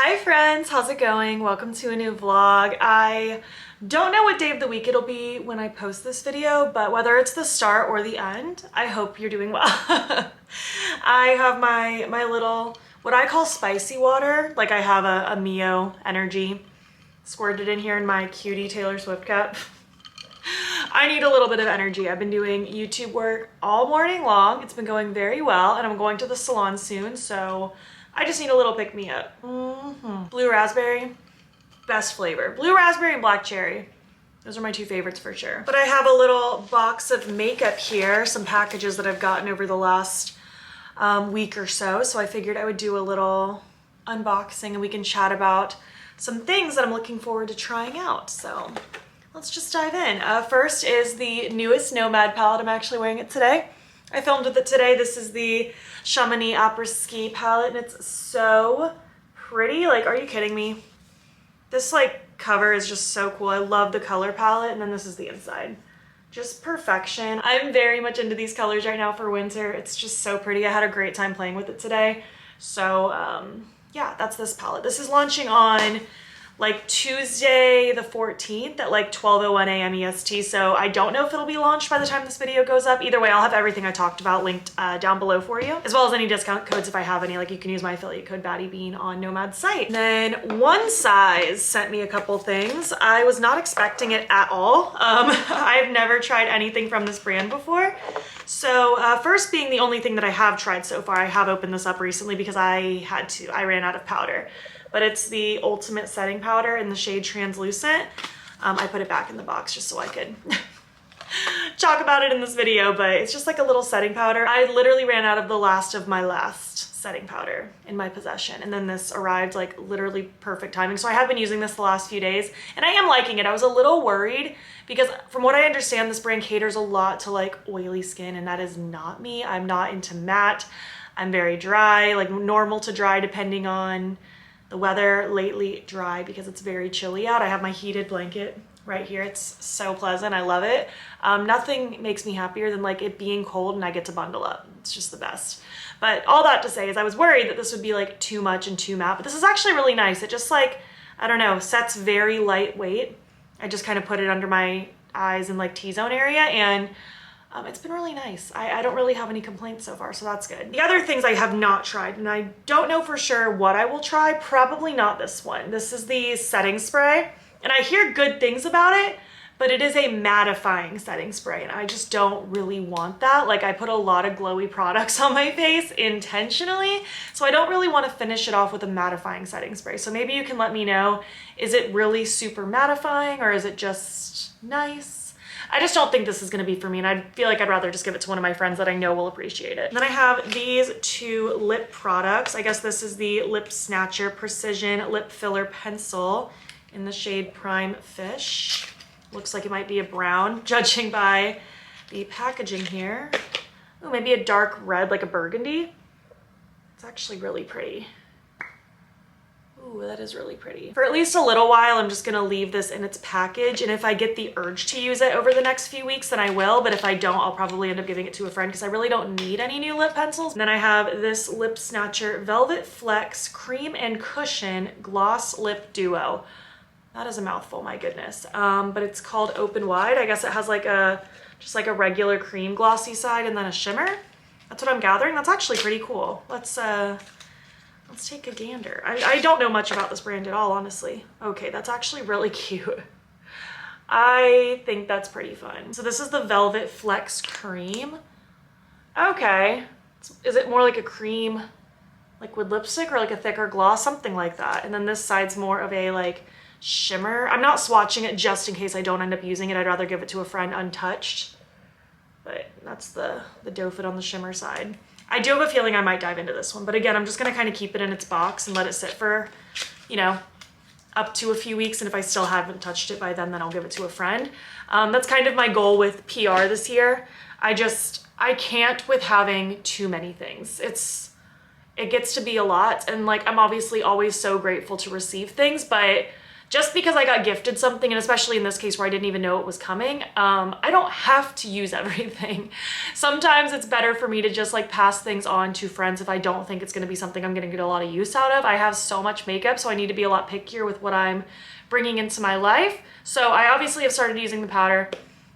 Hi friends, how's it going? Welcome to a new vlog. I don't know what day of the week it'll be when I post this video, but whether it's the start or the end, I hope you're doing well. I have my little, what I call spicy water. Like I have a Mio Energy squirted in here in my cutie Taylor Swift cup. I need a little bit of energy. I've been doing YouTube work all morning long. It's been going very well, and I'm going to the salon soon, so I just need a little pick-me-up. Blue raspberry, best flavor. Blue raspberry and black cherry. Those are my two favorites for sure. But I have a little box of makeup here, some packages that I've gotten over the last week or so. So I figured I would do a little unboxing and we can chat about some things that I'm looking forward to trying out. So let's just dive in. First is the newest Nomad palette. I'm actually wearing it today. I filmed with it today. This is the Chamonix Après-Ski palette, and it's so pretty. Like, are you kidding me? This like cover is just so cool. I love the color palette, and then this is the inside. Just perfection. I'm very much into these colors right now for winter. It's just so pretty. I had a great time playing with it today. So yeah, that's this palette. This is launching on like Tuesday the 14th at like 12:01 a.m. EST. So I don't know if it'll be launched by the time this video goes up. Either way, I'll have everything I talked about linked down below for you, as well as any discount codes if I have any. Like you can use my affiliate code BATTYBEAN on Nomad's site. And then One Size sent me a couple things. I was not expecting it at all. I've never tried anything from this brand before. So first being the only thing that I have tried so far, I have opened this up recently because I ran out of powder. But it's the Ultimate Setting Powder in the shade Translucent. I put it back in the box just so I could talk about it in this video, but it's just like a little setting powder. I literally ran out of the last of my last setting powder in my possession, and then this arrived like literally perfect timing. So I have been using this the last few days, and I am liking it. I was a little worried because from what I understand, this brand caters a lot to like oily skin, and that is not me. I'm not into matte. I'm very dry, like normal to dry depending on the weather. Lately dry because it's very chilly out. I have my heated blanket right here. It's so pleasant. I love it. Nothing makes me happier than like it being cold and I get to bundle up. It's just the best. But all that to say is I was worried that this would be like too much and too matte, but this is actually really nice. It just like, I don't know, sets very lightweight. I just kind of put it under my eyes and like T-zone area, and it's been really nice. I don't really have any complaints so far, so that's good. The other things I have not tried, and I don't know for sure what I will try, probably not this one. This is the setting spray, and I hear good things about it, but it is a mattifying setting spray, and I just don't really want that. Like I put a lot of glowy products on my face intentionally, so I don't really want to finish it off with a mattifying setting spray. So maybe you can let me know, is it really super mattifying or is it just nice? I just don't think this is gonna be for me, and I feel like I'd rather just give it to one of my friends that I know will appreciate it. And then I have these two lip products. I guess this is the Lip Snatcher Precision Lip Filler Pencil in the shade Prime Fish. Looks like it might be a brown, judging by the packaging here. Oh, maybe a dark red, like a burgundy. It's actually really pretty. Ooh, that is really pretty. For at least a little while, I'm just gonna leave this in its package, and if I get the urge to use it over the next few weeks, then I will, but if I don't, I'll probably end up giving it to a friend because I really don't need any new lip pencils. And then I have this Lip Snatcher Velvet Flex Cream and Cushion Gloss Lip Duo. That is a mouthful, my goodness. But it's called Open Wide. I guess it has like just like a regular cream glossy side and then a shimmer. That's what I'm gathering. That's actually pretty cool. Let's take a gander. I don't know much about this brand at all, honestly. Okay, that's actually really cute. I think that's pretty fun. So this is the Velvet Flex Cream. Okay. Is it more like a cream liquid lipstick or like a thicker gloss? Something like that. And then this side's more of a like shimmer. I'm not swatching it just in case I don't end up using it. I'd rather give it to a friend untouched. But that's the doe foot on the shimmer side. I do have a feeling I might dive into this one, but again, I'm just gonna kind of keep it in its box and let it sit for, you know, up to a few weeks, and if I still haven't touched it by then I'll give it to a friend. That's kind of my goal with PR this year. I can't with having too many things. It gets to be a lot, and like I'm obviously always so grateful to receive things, but just because I got gifted something, and especially in this case where I didn't even know it was coming, I don't have to use everything. Sometimes it's better for me to just like pass things on to friends if I don't think it's gonna be something I'm gonna get a lot of use out of. I have so much makeup, so I need to be a lot pickier with what I'm bringing into my life. So I obviously have started using the powder.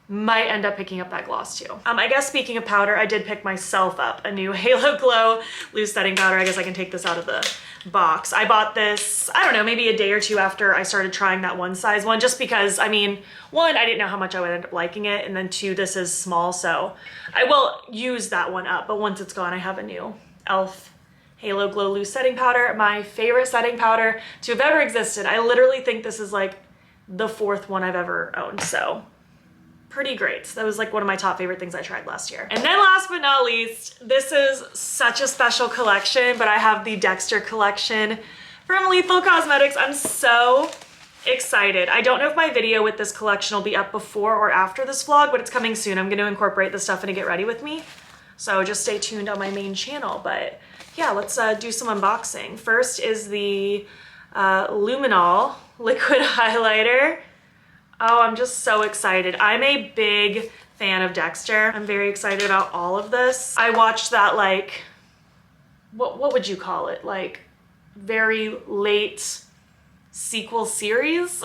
Might end up picking up that gloss too. I guess speaking of powder, I did pick myself up a new Halo Glow loose setting powder. I guess I can take this out of the box. I bought this, I don't know, maybe a day or two after I started trying that one size one, just because, I mean, one, I didn't know how much I would end up liking it, and then two, this is small, so I will use that one up, but once it's gone, I have a new e.l.f. Halo Glow loose setting powder, my favorite setting powder to have ever existed. I literally think this is like the 4th one I've ever owned, so pretty great. So that was like one of my top favorite things I tried last year. And then last but not least, this is such a special collection, but I have the Dexter collection from Lethal Cosmetics. I'm so excited. I don't know if my video with this collection will be up before or after this vlog, but it's coming soon. I'm going to incorporate the stuff in to get ready with me. So just stay tuned on my main channel. But yeah, let's do some unboxing. First is the Luminol liquid highlighter. Oh, I'm just so excited. I'm a big fan of Dexter. I'm very excited about all of this. I watched that, like, what would you call it? Like, very late sequel series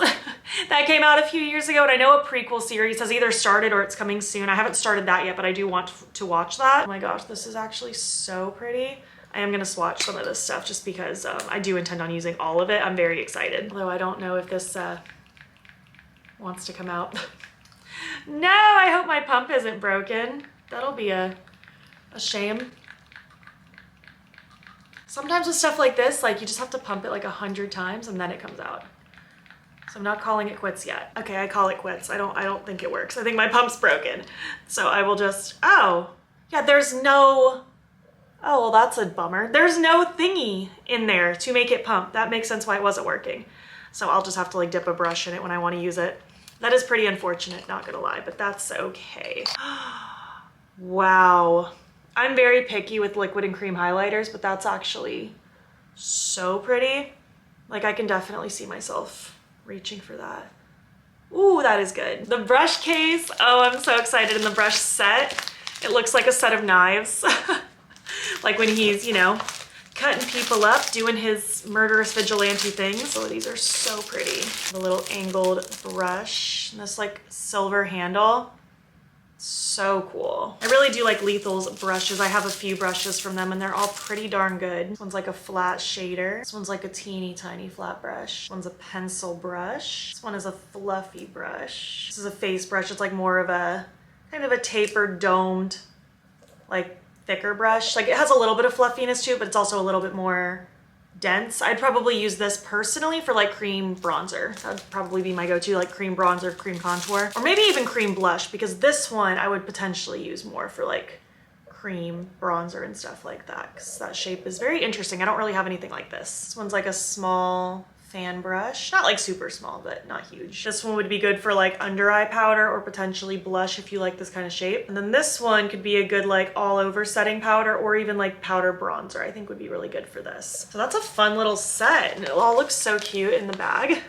that came out a few years ago. And I know a prequel series has either started or it's coming soon. I haven't started that yet, but I do want to watch that. Oh my gosh, this is actually so pretty. I am gonna swatch some of this stuff just because I do intend on using all of it. I'm very excited. Although I don't know if this wants to come out. No, I hope my pump isn't broken. That'll be a shame. Sometimes with stuff like this, like you just have to pump it like 100 times and then it comes out. So I'm not calling it quits yet. Okay, I call it quits. I don't think it works. I think my pump's broken. So I will just, oh, yeah, there's no, oh, well, that's a bummer. There's no thingy in there to make it pump. That makes sense why it wasn't working. So I'll just have to like dip a brush in it when I want to use it. That is pretty unfortunate, not gonna lie, but that's okay. Wow. I'm very picky with liquid and cream highlighters, but that's actually so pretty. Like I can definitely see myself reaching for that. Ooh, that is good. The brush case, oh, I'm so excited. And the brush set, it looks like a set of knives. Like when he's, you know, cutting people up, doing his murderous vigilante things. So these are so pretty. The little angled brush, and this like silver handle. So cool. I really do like Lethal's brushes. I have a few brushes from them and they're all pretty darn good. This one's like a flat shader. This one's like a teeny tiny flat brush. This one's a pencil brush. This one is a fluffy brush. This is a face brush. It's like more of a kind of a tapered, domed, like thicker brush. Like it has a little bit of fluffiness to it, but it's also a little bit more dense. I'd probably use this personally for like cream bronzer. That would probably be my go-to, like cream bronzer, cream contour, or maybe even cream blush, because this one I would potentially use more for like cream bronzer and stuff like that, because that shape is very interesting. I don't really have anything like this. This one's like a small fan brush, not like super small, but not huge. This one would be good for like under eye powder or potentially blush if you like this kind of shape. And then this one could be a good like all over setting powder or even like powder bronzer, I think would be really good for this. So that's a fun little set and it all looks so cute in the bag.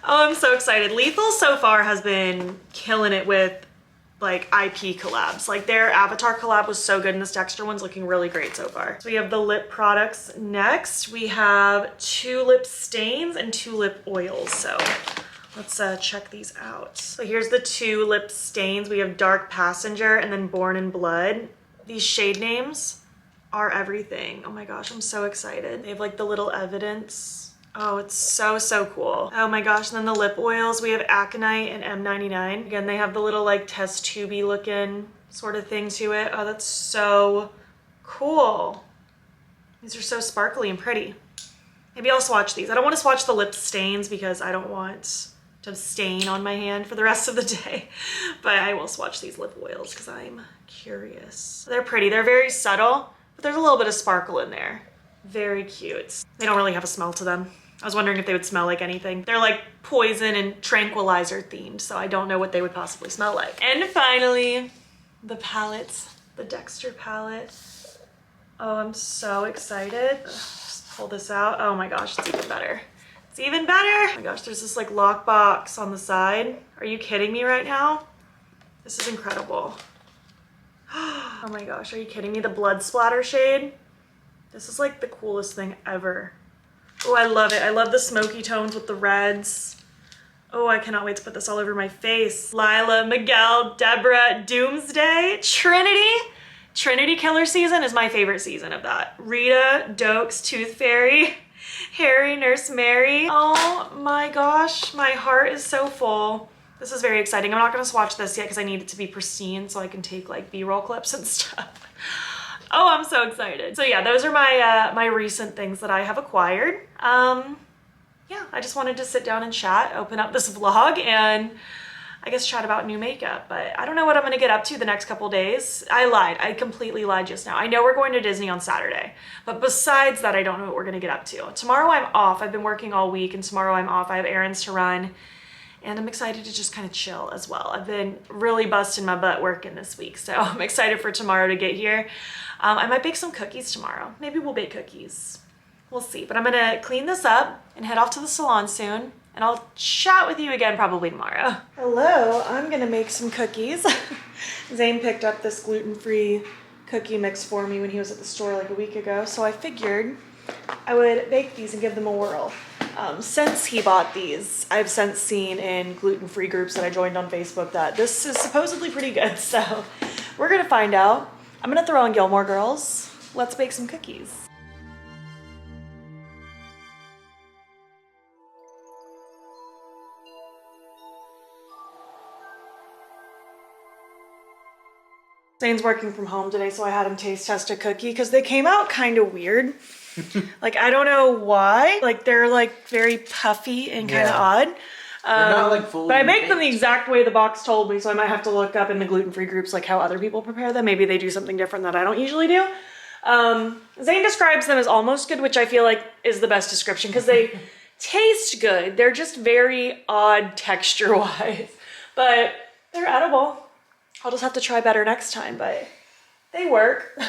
Oh, I'm so excited. Lethal so far has been killing it with like IP collabs. Like their Avatar collab was so good and this Dexter one's looking really great so far. So we have the lip products next. We have 2 lip stains and 2 lip oils. So let's check these out. So here's the 2 lip stains. We have Dark Passenger and then Born in Blood. These shade names are everything. Oh my gosh, I'm so excited. They have like the little evidence. Oh, it's so, so cool. Oh my gosh, and then the lip oils, we have Aconite and M99. Again, they have the little like test tubey looking sort of thing to it. Oh, that's so cool. These are so sparkly and pretty. Maybe I'll swatch these. I don't want to swatch the lip stains because I don't want to stain on my hand for the rest of the day, but I will swatch these lip oils because I'm curious. They're pretty, they're very subtle, but there's a little bit of sparkle in there. Very cute. They don't really have a smell to them. I was wondering if they would smell like anything. They're like poison and tranquilizer themed, so I don't know what they would possibly smell like. And finally, the palettes, the Dexter palette. Oh, I'm so excited. Ugh, just pull this out. Oh my gosh, it's even better. It's even better. Oh my gosh, there's this like lockbox on the side. Are you kidding me right now? This is incredible. Oh my gosh, are you kidding me? The blood splatter shade. This is like the coolest thing ever. Oh, I love it. I love the smoky tones with the reds. Oh, I cannot wait to put this all over my face. Lila, Miguel, Deborah, Doomsday, Trinity. Trinity Killer season is my favorite season of that. Rita, Dokes, Tooth Fairy, Harry, Nurse Mary. Oh my gosh, my heart is so full. This is very exciting. I'm not gonna swatch this yet because I need it to be pristine so I can take like B-roll clips and stuff. Oh, I'm so excited. So yeah, those are my my recent things that I have acquired. Yeah, I just wanted to sit down and chat, open up this vlog, and I guess chat about new makeup, but I don't know what I'm gonna get up to the next couple days. I lied, I completely lied just now. I know we're going to Disney on Saturday, but besides that, I don't know what we're gonna get up to. Tomorrow I'm off, I've been working all week, and tomorrow I'm off, I have errands to run, and I'm excited to just kind of chill as well. I've been really busting my butt working this week, so I'm excited for tomorrow to get here. I might bake some cookies tomorrow. Maybe we'll bake cookies. We'll see, but I'm gonna clean this up and head off to the salon soon. And I'll chat with you again probably tomorrow. Hello, I'm gonna make some cookies. Zane picked up this gluten-free cookie mix for me when he was at the store like a week ago, so I figured I would bake these and give them a whirl. Since he bought these, I've since seen in gluten-free groups that I joined on Facebook that this is supposedly pretty good, so we're gonna find out. I'm gonna throw on Gilmore Girls. Let's bake some cookies. Zane's working from home today, so I had him taste test a cookie because they came out kind of weird. Like, I don't know why. Like, they're like very puffy and kind of odd. They're not like fully but I make baked. them the exact way the box told me, so I might have to look up in the gluten-free groups like how other people prepare them. Maybe they do something different that I don't usually do. Zane describes them as almost good, which I feel like is the best description because they taste good. They're just very odd texture-wise, but they're edible. I'll just have to try better next time, but they work.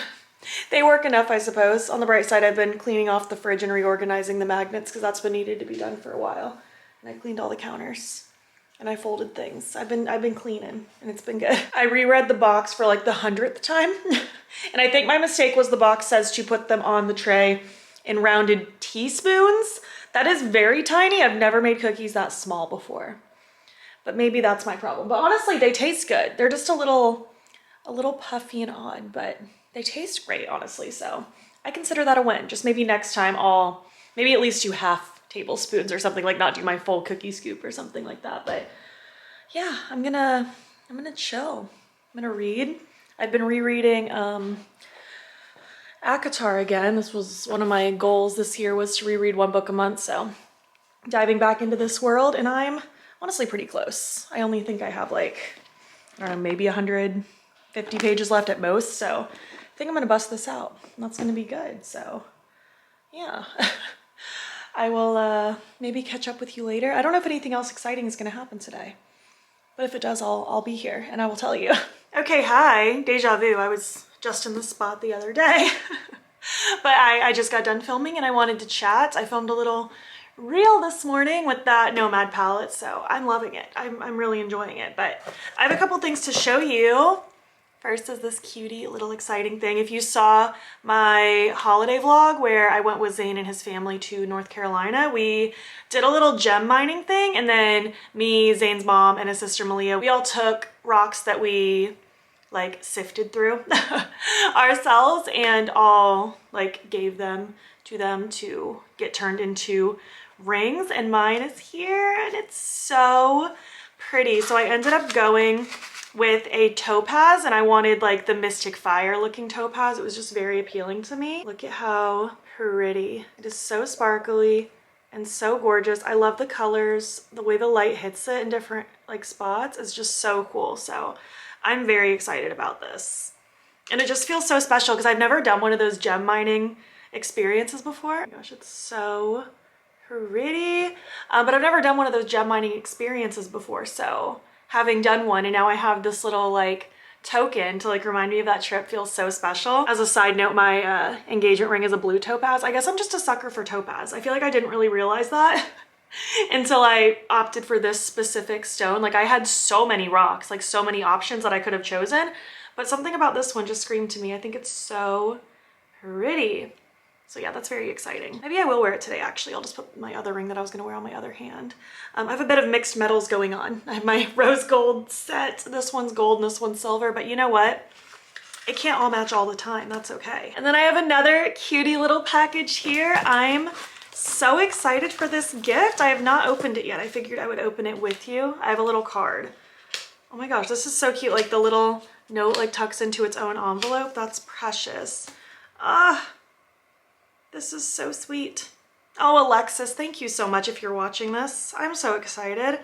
They work enough, I suppose. On the bright side, I've been cleaning off the fridge and reorganizing the magnets because that's been needed to be done for a while. And I cleaned all the counters and I folded things. I've been cleaning and it's been good. I reread the box for like the 100th time. And I think my mistake was the box says to put them on the tray in rounded teaspoons. That is very tiny. I've never made cookies that small before. But maybe that's my problem. But honestly, they taste good. They're just a little puffy and odd, but they taste great, honestly. So I consider that a win. Just maybe next time I'll maybe at least do half tablespoons or something, like not do my full cookie scoop or something like that. But yeah, I'm gonna chill. I'm gonna read. I've been rereading ACOTAR again. This was one of my goals this year, was to reread one book a month. So diving back into this world, and I'm honestly pretty close. I only think I have like, I don't know, maybe 150 pages left at most. So I think I'm gonna bust this out. And that's gonna be good. So yeah, I will maybe catch up with you later. I don't know if anything else exciting is gonna happen today, but if it does, I'll be here and I will tell you. Okay, hi, deja vu. I was just in this spot the other day, but I just got done filming and I wanted to chat. I filmed a little reel this morning with that Nomad palette, so I'm loving it. I'm really enjoying it, but I have a couple things to show you. First is this cutie little exciting thing. If you saw my holiday vlog where I went with Zane and his family to North Carolina, we did a little gem mining thing, and then me, Zane's mom, and his sister Malia, we all took rocks that we like sifted through ourselves and all like gave them to get turned into rings, and mine is here and it's so pretty. So I ended up going with a topaz, and I wanted like the Mystic Fire looking topaz. It was just very appealing to me. Look at how pretty. It is so sparkly and so gorgeous. I love the colors. The way the light hits it in different like spots is just so cool. So I'm very excited about this. And it just feels so special because I've never done one of those gem mining experiences before. Oh my gosh, it's so pretty. But I've never done one of those gem mining experiences before. So having done one, and now I have this little like token to like remind me of that trip, feels so special. As a side note, my engagement ring is a blue topaz. I guess I'm just a sucker for topaz. I feel like I didn't really realize that until I opted for this specific stone. Like, I had so many rocks, like so many options that I could have chosen, but something about this one just screamed to me. I think it's so pretty. So yeah, that's very exciting. Maybe I will wear it today, actually. I'll just put my other ring that I was gonna wear on my other hand. I have a bit of mixed metals going on. I have my rose gold set. This one's gold and this one's silver, but you know what? It can't all match all the time, that's okay. And then I have another cutie little package here. I'm so excited for this gift. I have not opened it yet. I figured I would open it with you. I have a little card. Oh my gosh, this is so cute. Like the little note like tucks into its own envelope. That's precious. This is so sweet. Oh, Alexis, thank you so much if you're watching this. I'm so excited.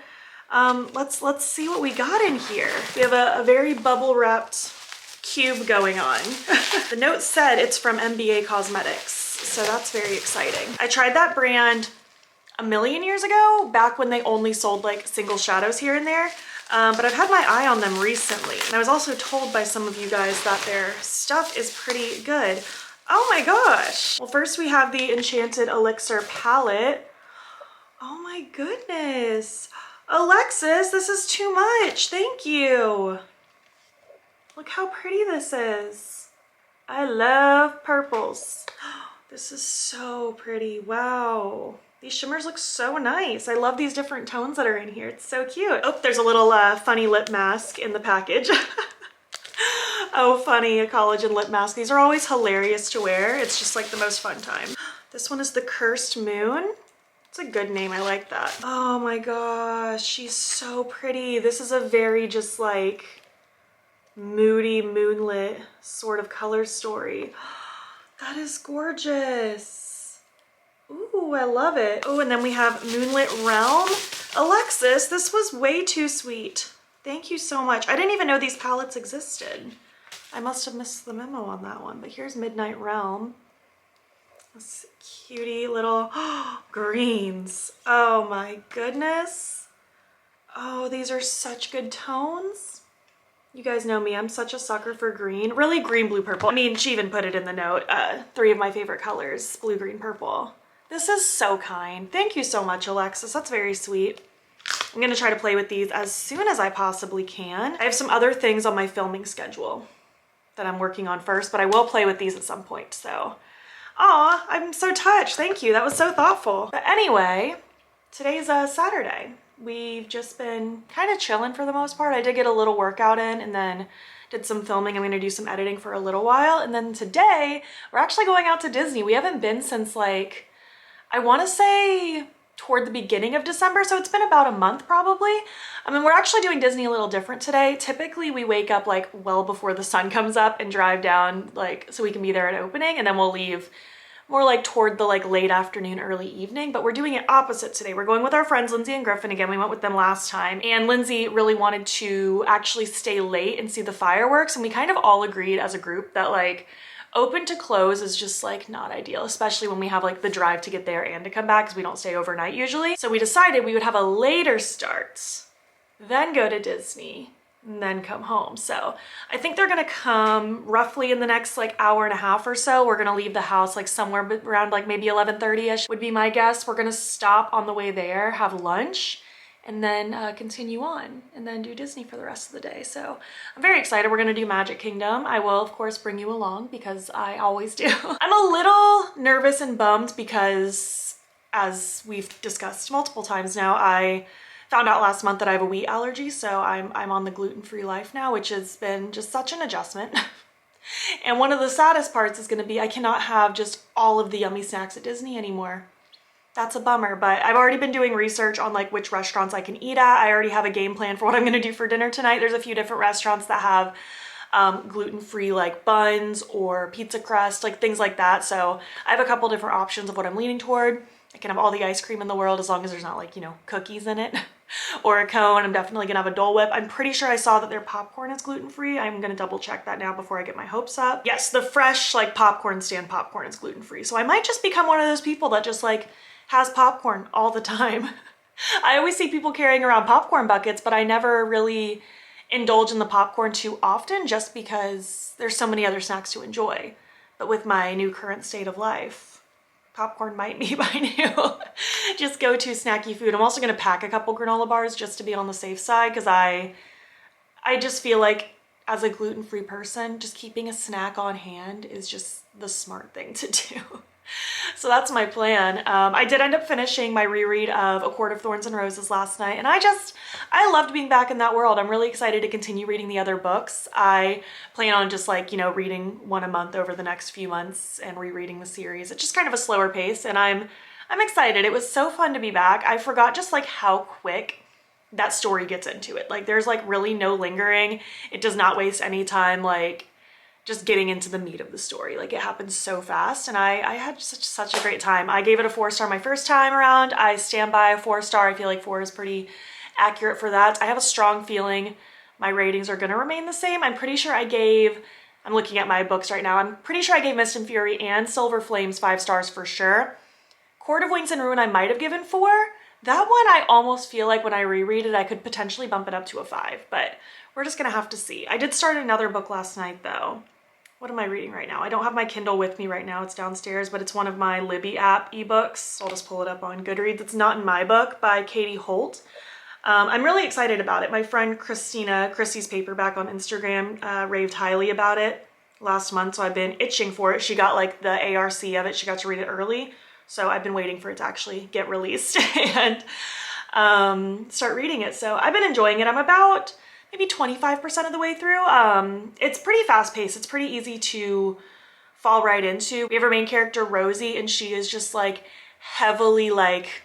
Let's see what we got in here. We have a very bubble wrapped cube going on. The note said it's from MBA Cosmetics, so that's very exciting. I tried that brand a million years ago, back when they only sold like single shadows here and there, but I've had my eye on them recently, and I was also told by some of you guys that their stuff is pretty good. Oh my gosh. Well, first we have the Enchanted Elixir palette. Oh my goodness. Alexis, this is too much. Thank you. Look how pretty this is. I love purples. This is so pretty. Wow. These shimmers look so nice. I love these different tones that are in here. It's so cute. Oh, there's a little funny lip mask in the package. Oh, funny, a collagen lip mask. These are always hilarious to wear. It's just like the most fun time. This one is the Cursed Moon. It's a good name, I like that. Oh my gosh, she's so pretty. This is a very just like moody, moonlit sort of color story. That is gorgeous. Ooh, I love it. Oh, and then we have Moonlit Realm. Alexis, this was way too sweet. Thank you so much. I didn't even know these palettes existed. I must have missed the memo on that one, but here's Midnight Realm. This cutie little greens. Oh my goodness. Oh, these are such good tones. You guys know me, I'm such a sucker for green. Really green, blue, purple. I mean, she even put it in the note. 3 of my favorite colors, blue, green, purple. This is so kind. Thank you so much, Alexis. That's very sweet. I'm gonna try to play with these as soon as I possibly can. I have some other things on my filming schedule that I'm working on first, but I will play with these at some point, so. Aw, I'm so touched, thank you. That was so thoughtful. But anyway, today's Saturday. We've just been kind of chilling for the most part. I did get a little workout in and then did some filming. I'm gonna do some editing for a little while. And then today, we're actually going out to Disney. We haven't been since like, I wanna say toward the beginning of December, so it's been about a month probably. I mean, we're actually doing Disney a little different today. Typically we wake up like well before the sun comes up and drive down like so we can be there at opening, and then we'll leave more like toward the like late afternoon, early evening, but we're doing it opposite today. We're going with our friends Lindsay and Griffin again. We went with them last time, and Lindsay really wanted to actually stay late and see the fireworks, and we kind of all agreed as a group that like open to close is just like not ideal, especially when we have like the drive to get there and to come back because we don't stay overnight usually. So we decided we would have a later start, then go to Disney, and then come home. So I think they're gonna come roughly in the next like hour and a half or so. We're gonna leave the house like somewhere around like maybe 11:30ish would be my guess. We're gonna stop on the way there, have lunch, and then continue on and then do Disney for the rest of the day. So I'm very excited. We're gonna do Magic Kingdom. I will of course bring you along because I always do. I'm a little nervous and bummed because, as we've discussed multiple times now, I found out last month that I have a wheat allergy, so I'm on the gluten-free life now, which has been just such an adjustment. And one of the saddest parts is gonna be I cannot have just all of the yummy snacks at Disney anymore. That's a bummer, but I've already been doing research on like which restaurants I can eat at. I already have a game plan for what I'm gonna do for dinner tonight. There's a few different restaurants that have gluten-free like buns or pizza crust, like things like that. So I have a couple different options of what I'm leaning toward. I can have all the ice cream in the world as long as there's not like, you know, cookies in it or a cone. I'm definitely gonna have a Dole Whip. I'm pretty sure I saw that their popcorn is gluten-free. I'm gonna double check that now before I get my hopes up. Yes, the fresh like popcorn stand popcorn is gluten-free. So I might just become one of those people that just like has popcorn all the time. I always see people carrying around popcorn buckets, but I never really indulge in the popcorn too often just because there's so many other snacks to enjoy. But with my new current state of life, popcorn might be my new just go-to snacky food. I'm also gonna pack a couple granola bars just to be on the safe side because I just feel like as a gluten-free person, just keeping a snack on hand is just the smart thing to do. So that's my plan. I did end up finishing my reread of A Court of Thorns and Roses last night, and I loved being back in that world. I'm really excited to continue reading the other books. I plan on just like, you know, reading one a month over the next few months and rereading the series. It's just kind of a slower pace, and I'm excited. It was so fun to be back. I forgot just like how quick that story gets into it. Like there's like really no lingering. It does not waste any time like just getting into the meat of the story. Like it happens so fast, and I had such a great time. I gave it a 4-star my first time around. I stand by a 4-star. I feel like 4 is pretty accurate for that. I have a strong feeling my ratings are gonna remain the same. I'm pretty sure I'm looking at my books right now. I'm pretty sure I gave Mist and Fury and Silver Flames 5 stars for sure. Court of Wings and Ruin I might have given 4. That one I almost feel like when I reread it, I could potentially bump it up to a 5, but we're just gonna have to see. I did start another book last night though. What am I reading right now? I don't have my Kindle with me right now. It's downstairs, but it's one of my Libby app ebooks. I'll just pull it up on Goodreads. It's Not in My Book by Katie Holt. I'm really excited about it. My friend Christy's Paperback on Instagram, raved highly about it last month, so I've been itching for it. She got like the ARC of it. She got to read it early, so I've been waiting for it to actually get released and start reading it. So I've been enjoying it. I'm about maybe 25% of the way through. It's pretty fast paced. It's pretty easy to fall right into. We have our main character, Rosie, and she is just like heavily like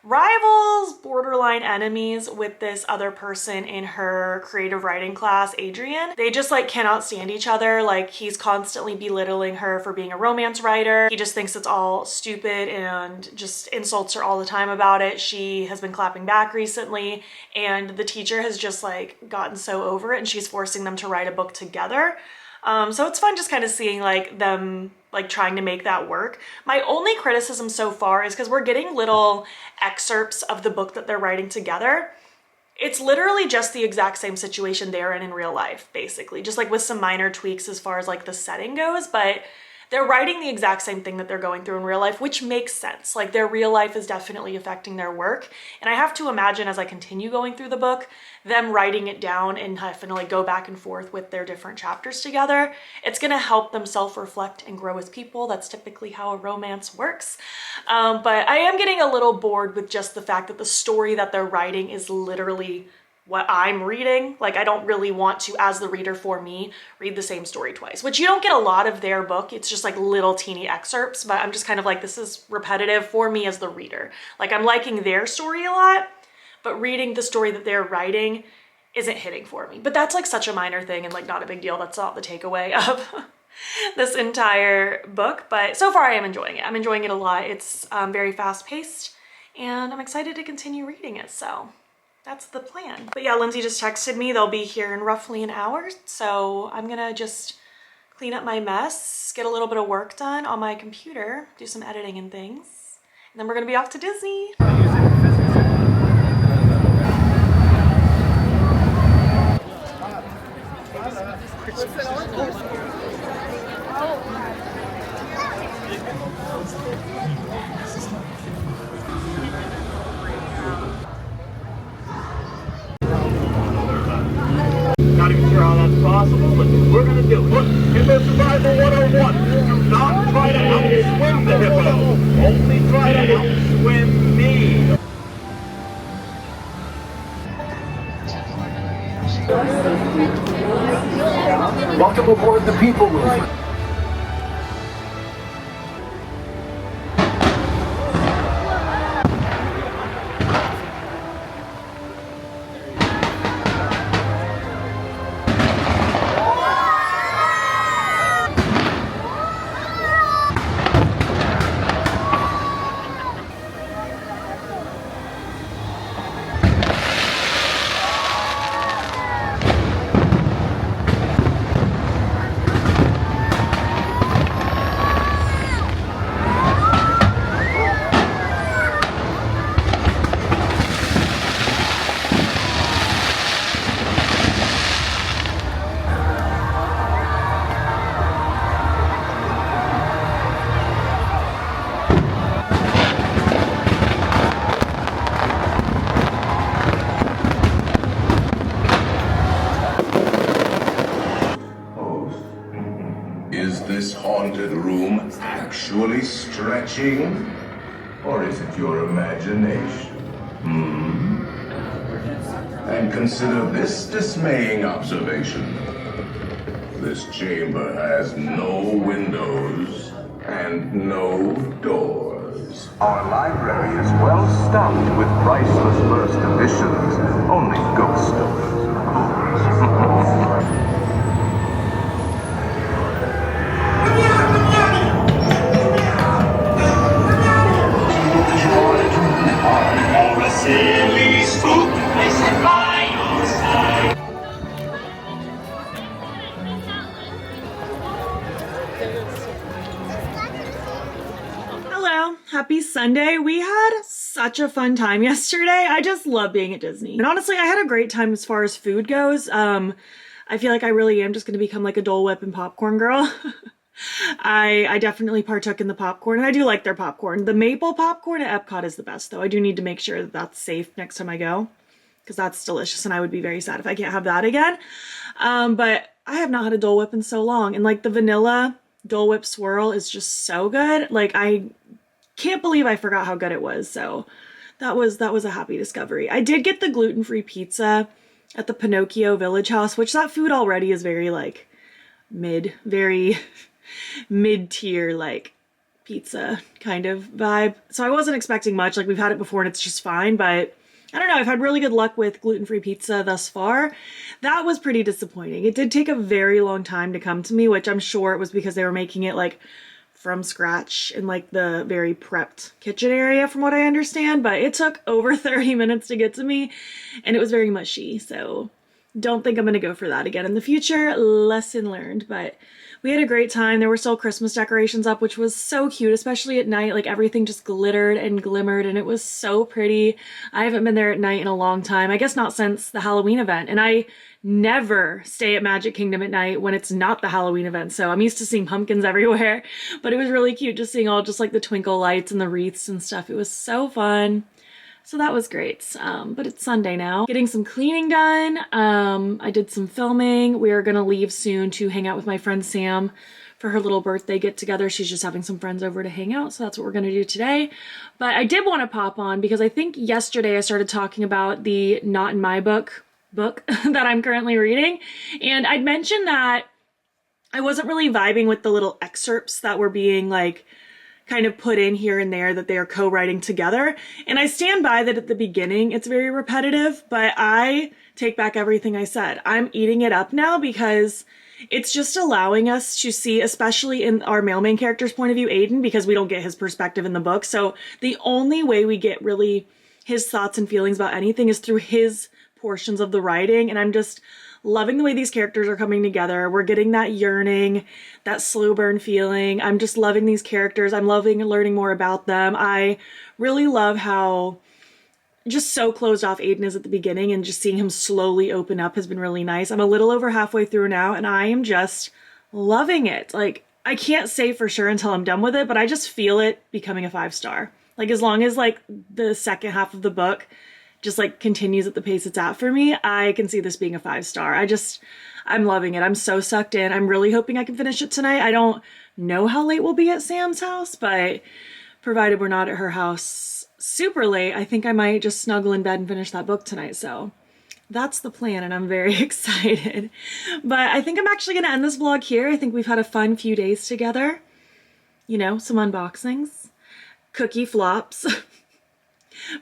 rivals, borderline enemies with this other person in her creative writing class, Adrian. They just like cannot stand each other. Like he's constantly belittling her for being a romance writer. He just thinks it's all stupid and just insults her all the time about it. She has been clapping back recently, and the teacher has just like gotten so over it, and she's forcing them to write a book together. So it's fun just kind of seeing like them like trying to make that work. My only criticism so far is because we're getting little excerpts of the book that they're writing together. It's literally just the exact same situation they're in real life, basically, just like with some minor tweaks as far as like the setting goes, but they're writing the exact same thing that they're going through in real life, which makes sense. Like their real life is definitely affecting their work. And I have to imagine as I continue going through the book, them writing it down and having to like go back and forth with their different chapters together, it's gonna help them self-reflect and grow as people. That's typically how a romance works. But I am getting a little bored with just the fact that the story that they're writing is literally what I'm reading. Like I don't really want to, as the reader for me, read the same story twice, which you don't get a lot of their book. It's just like little teeny excerpts, but I'm just kind of like, this is repetitive for me as the reader. Like I'm liking their story a lot, but reading the story that they're writing isn't hitting for me. But that's like such a minor thing and like not a big deal. That's not the takeaway of this entire book, but so far I am enjoying it. I'm enjoying it a lot. It's very fast paced and I'm excited to continue reading it, so that's the plan. But yeah, Lindsay just texted me. They'll be here in roughly an hour. So I'm gonna just clean up my mess, get a little bit of work done on my computer, do some editing and things. And then we're gonna be off to Disney. Not even sure how that's possible, but we're gonna do it. Look, Hippo Survival 101. Do not try to outswim the hippo. Only try to outswim me. Welcome aboard the People Movement. stretching? Or is it your imagination? And consider this dismaying observation. This chamber has no windows and no doors. Our library is well stocked with priceless first editions. Only ghost stories, of course. Silly spook, listen by your side. Hello, happy Sunday. We had such a fun time yesterday. I just love being at Disney. And honestly, I had a great time as far as food goes. I feel like I really am just gonna become like a Dole Whip and popcorn girl. I definitely partook in the popcorn, and I do like their popcorn. The maple popcorn at Epcot is the best, though. I do need to make sure that that's safe next time I go, because that's delicious, and I would be very sad if I can't have that again. But I have not had a Dole Whip in so long, and like the vanilla Dole Whip swirl is just so good. Like, I can't believe I forgot how good it was, so that was a happy discovery. I did get the gluten-free pizza at the Pinocchio Village House, which that food already is very like very mid-tier like pizza kind of vibe. So I wasn't expecting much. Like, we've had it before and it's just fine, but I don't know. I've had really good luck with gluten-free pizza thus far. That was pretty disappointing. It did take a very long time to come to me, which I'm sure it was because they were making it like from scratch in like the very prepped kitchen area from what I understand, but it took over 30 minutes to get to me and it was very mushy. So don't think I'm gonna go for that again in the future. Lesson learned. But we had a great time. There were still Christmas decorations up, which was so cute, especially at night. Like, everything just glittered and glimmered and it was so pretty. I haven't been there at night in a long time. I guess not since the Halloween event. And I never stay at Magic Kingdom at night when it's not the Halloween event. So I'm used to seeing pumpkins everywhere, but it was really cute just seeing all just like the twinkle lights and the wreaths and stuff. It was so fun. So that was great. But it's Sunday now. Getting some cleaning done. I did some filming. We are gonna leave soon to hang out with my friend Sam for her little birthday get together. She's just having some friends over to hang out. So that's what we're gonna do today. But I did want to pop on because I think yesterday I started talking about the Not in My book that I'm currently reading. And I'd mentioned that I wasn't really vibing with the little excerpts that were being like kind of put in here and there that they are co-writing together. And I stand by that at the beginning, it's very repetitive, but I take back everything I said. I'm eating it up now because it's just allowing us to see, especially in our male main character's point of view, Aiden, because we don't get his perspective in the book. So the only way we get really his thoughts and feelings about anything is through his portions of the writing. And I'm just loving the way these characters are coming together. We're getting that yearning, that slow burn feeling. I'm just loving these characters. I'm loving learning more about them. I really love how just so closed off Aiden is at the beginning, and just seeing him slowly open up has been really nice. I'm a little over halfway through now and I am just loving it. Like, I can't say for sure until I'm done with it, but I just feel it becoming a 5-star. Like, as long as like the second half of the book just like continues at the pace it's at for me, I can see this being a 5-star. I'm loving it. I'm so sucked in. I'm really hoping I can finish it tonight. I don't know how late we'll be at Sam's house, but provided we're not at her house super late, I think I might just snuggle in bed and finish that book tonight. So that's the plan and I'm very excited. But I think I'm actually going to end this vlog here. I think we've had a fun few days together. You know, some unboxings, cookie flops,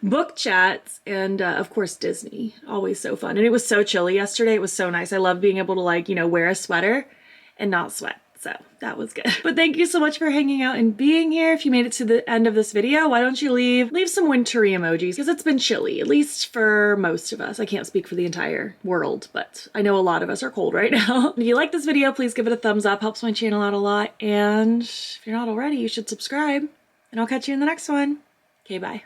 book chats, and of course Disney. Always so fun. And it was so chilly yesterday. It was so nice. I love being able to, like, you know, wear a sweater and not sweat. So that was good. But thank you so much for hanging out and being here. If you made it to the end of this video, why don't you leave some wintry emojis, because it's been chilly, at least for most of us. I can't speak for the entire world, but I know a lot of us are cold right now. If you like this video, please give it a thumbs up. Helps my channel out a lot. And if you're not already, you should subscribe. And I'll catch you in the next one. Okay, bye.